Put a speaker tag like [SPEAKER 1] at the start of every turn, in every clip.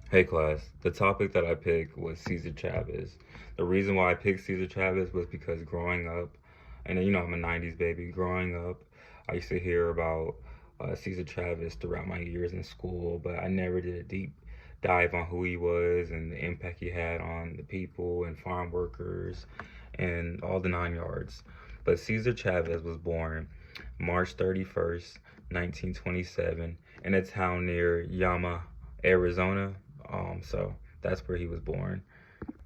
[SPEAKER 1] Hey class, the topic that I picked was Cesar Chavez. The reason why I picked Cesar Chavez was because growing up, and I'm a 90s baby, growing up, I used to hear about Cesar Chavez throughout my years in school, but I never did a deep dive on who he was and the impact he had on the people and farm workers and all the nine yards. But Cesar Chavez was born March 31st, 1927, in a town near Yama, Arizona. So that's where he was born.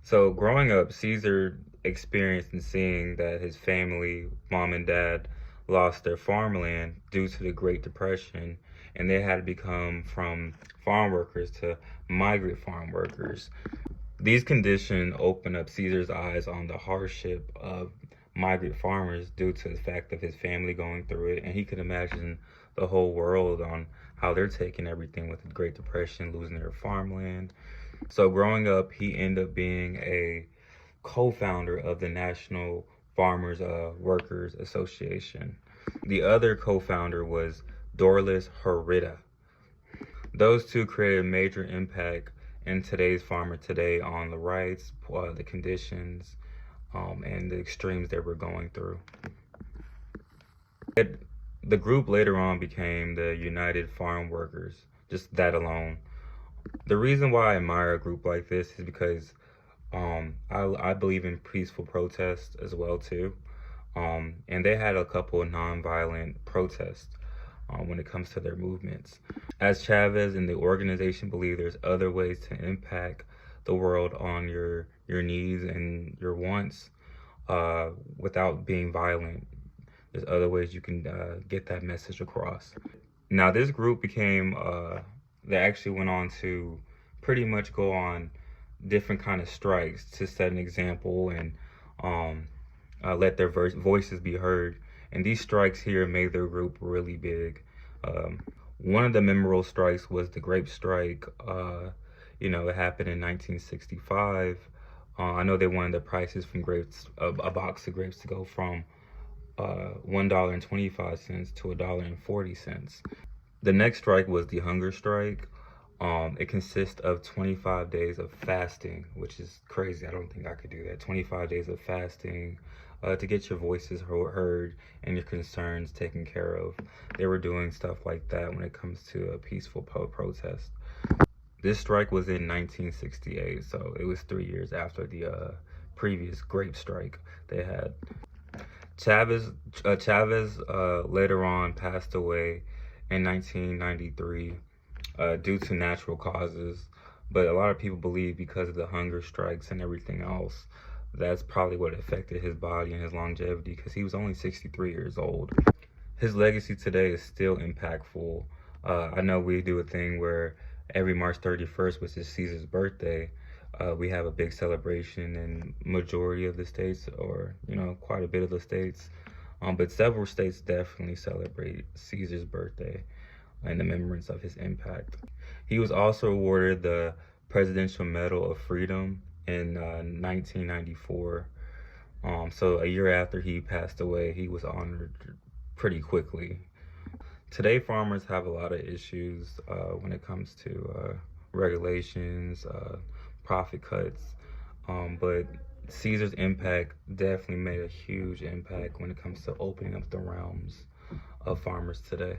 [SPEAKER 1] So growing up, Caesar experienced and seeing that his family, mom and dad, lost their farmland due to the Great Depression, and they had to become from farm workers to migrant farm workers. These conditions opened up Caesar's eyes on the hardship of migrant farmers due to the fact of his family going through it, and he could imagine the whole world on how they're taking everything with the Great Depression, losing their farmland. So growing up, he ended up being a co-founder of the National Farmers Workers Association. The other co-founder was Dorlis Herrera. Those two created a major impact in today's farmer today on the rights, the conditions, and the extremes they were going through. The group later on became the United Farm Workers, just that alone. The reason why I admire a group like this is because I believe in peaceful protest as well too. And they had a couple of nonviolent protests when it comes to their movements. As Chavez and the organization believe there's other ways to impact the world on your needs and your wants without being violent. There's other ways you can get that message across. Now this group became, they actually went on to pretty much go on different kind of strikes to set an example and let their voices be heard. And these strikes here made their group really big. One of the memorable strikes was the grape strike. It happened in 1965. I know they wanted the prices from grapes, a box of grapes to go from $1.25 to $1.40. The next strike was the hunger strike. It consists of 25 days of fasting, which is crazy. I don't think I could do that. 25 days of fasting to get your voices heard and your concerns taken care of. They were doing stuff like that when it comes to a peaceful protest. This strike was in 1968, so it was 3 years after the previous grape strike they had. Chavez later on passed away in 1993 due to natural causes, but a lot of people believe because of the hunger strikes and everything else, that's probably what affected his body and his longevity, because he was only 63 years old. His legacy today is still impactful. I know we do a thing where every March 31st, which is Caesar's birthday, we have a big celebration in majority of the states, or quite a bit of the states, but several states definitely celebrate Caesar's birthday in remembrance of his impact. He was also awarded the Presidential Medal of Freedom in 1994. So a year after he passed away, he was honored pretty quickly. Today, farmers have a lot of issues when it comes to regulations, profit cuts, but Caesar's impact definitely made a huge impact when it comes to opening up the realms of farmers today.